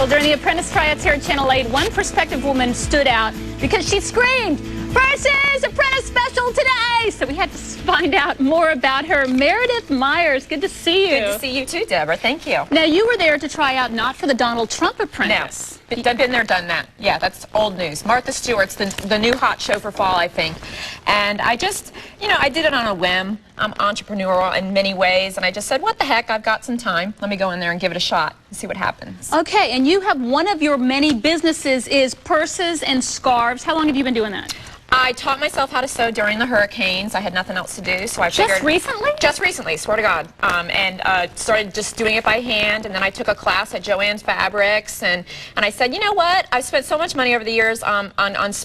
Well, during the apprentice tryouts here at Channel 8, one prospective woman stood out because she screamed, "Versus Apprentice Special today!" So we had to find out more about her. Meredith Myers, good to see you. Good to see you too, Deborah. Thank you. Now, you were there to try out not for the Donald Trump Apprentice. No, been there, done that. Yeah, that's old news. Martha Stewart's the new hot show for fall, I think. And I just, I did it on a whim. I'm entrepreneurial in many ways, and I just said, what the heck, I've got some time. Let me go in there and give it a shot and see what happens. Okay, and you have one of your many businesses is purses and scarves. How long have you been doing that? I taught myself how to sew during the hurricanes. I had nothing else to do, so I figured... Just recently? Just recently, swear to God. And started just doing it by hand, and then I took a class at Joann's Fabrics, and I said, you know what? I've spent so much money over the years on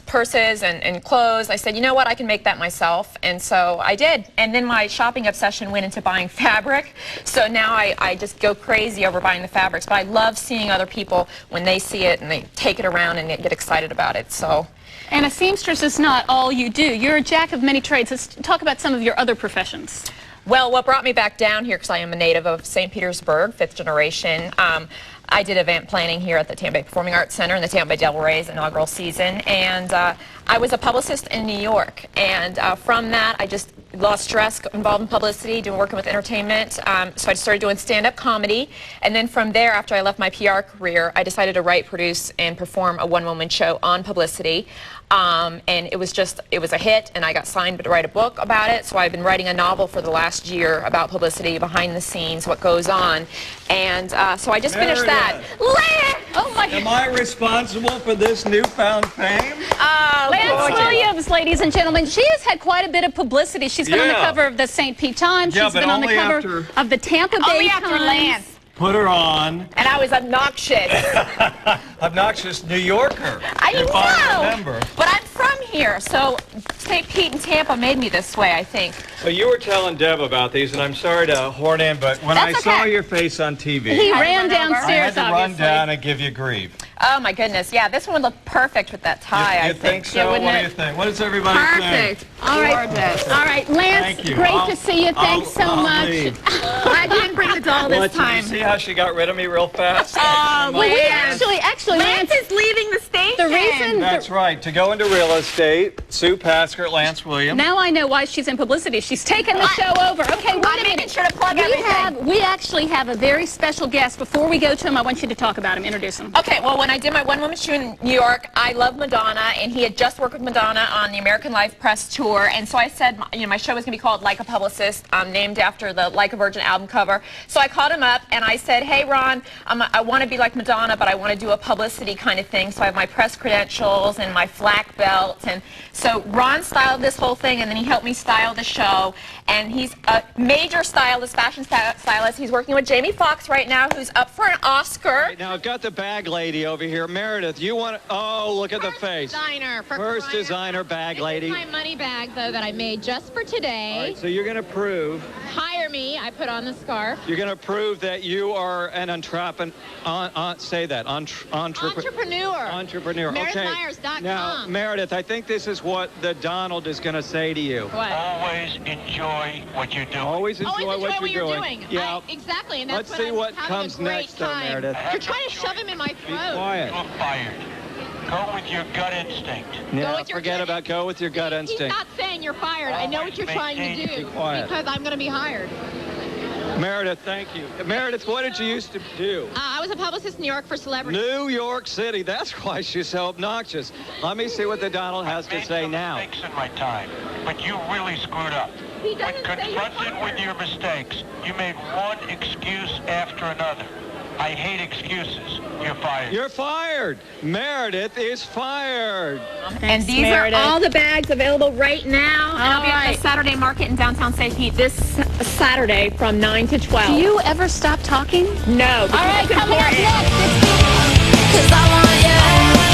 purses and clothes. I said, you know what? I can make that myself, and so I did. And then my shopping obsession went into buying fabric, so now I just go crazy over buying the fabrics. But I love seeing other people when they see it and they take it around and they get excited about it, so... And a seamstress is not all you do. You're a jack of many trades. Let's talk about some of your other professions. Well, what brought me back down here, because I am a native of St. Petersburg, 5th generation, I did event planning here at the Tampa Bay Performing Arts Center in the Tampa Bay Devil Rays inaugural season, and I was a publicist in New York, and from that I just lost stress involved in publicity, working with entertainment, so I started doing stand-up comedy, and then from there, after I left my PR career, I decided to write, produce, and perform a one-woman show on publicity, and it was a hit, and I got signed to write a book about it, so I've been writing a novel for the last year about publicity, behind the scenes, what goes on, and so I just finished that. Oh my! Am I responsible for this newfound fame? Lance Williams, ladies and gentlemen, she has had quite a bit of publicity. She's been on the cover of the St. Pete Times. She's been on the cover of the Tampa Bay Times. After Lance. Put her on. And I was obnoxious. Obnoxious New Yorker. I know. Remember. But I'm from here, so St. Pete and Tampa made me this way, I think. Well, you were telling Deb about these, and I'm sorry to horn in, but when I saw your face on TV, he ran downstairs, I had to run down and give you grief. Oh my goodness, yeah, this one would look perfect with that tie, You think so? Yeah, what do you think? What does everybody think? Perfect. All right, Lance, Thank you. great to see you. Thanks so much. Glad you didn't bring the doll this time. Did you see how she got rid of me real fast? Well, we actually, Lance is leaving the station. The reason... That's right. To go into real estate, Sue Paskert, Lance Williams. Now I know why she's in publicity. She's taken the show over. Okay, wait a minute. Making sure to plug everything. We actually have a very special guest. Before we go to him, I want you to talk about him. Introduce him. Okay, well, when I did my one-woman show in New York, I love Madonna, and he had just worked with Madonna on the American Life press tour, and so I said, my show was going to be called Like a Publicist, named after the Like a Virgin album cover. So I called him up, and I said, hey, Ron, I want to be like Madonna, but I want to do a publicity kind of thing, so I have my press credentials and my flak belt, and so Ron styled this whole thing, and then he helped me style the show, and he's a major stylist, fashion stylist. He's working with Jamie Foxx right now, who's up for an Oscar. Right, now, I've got the bag lady over here. Meredith, you want to... Oh, look at the face. First designer bag lady. This is my money bag, though, that I made just for today. All right, so you're going to prove... Hire me. I put on the scarf. You're going to prove that you are an entrepreneur. Say that. Entrepreneur. Entrepreneur. Okay. MeredithMyers.com. Now, Meredith, I think this is what the Donald is going to say to you. What? Always enjoy what you're doing. Always enjoy what you're doing. Yeah. Exactly. And that's Let's see what having comes a great next, though, time. Meredith. You're trying to shove him in my Be throat. quiet. You're fired. Go with your gut instinct. Yeah, forget about go with your gut instinct. He's not saying you're fired. I know what you're trying to do. Be quiet. Because I'm going to be hired. Meredith, thank you. Meredith, what did you used to do? I was a publicist in New York for celebrities. New York City. That's why she's so obnoxious. Let me see what the Donald has to say now. I made some mistakes in my time, but you really screwed up. He When doesn't say you're confronted with fired. your mistakes, you made one excuse after another. I hate excuses. You're fired. You're fired. Meredith is fired. And these Meredith. are all the bags available right now. And I'll be at the Saturday Market in downtown St. Pete this Saturday from 9 to 12. Do you ever stop talking? No. All right, coming up next. Cause I want you.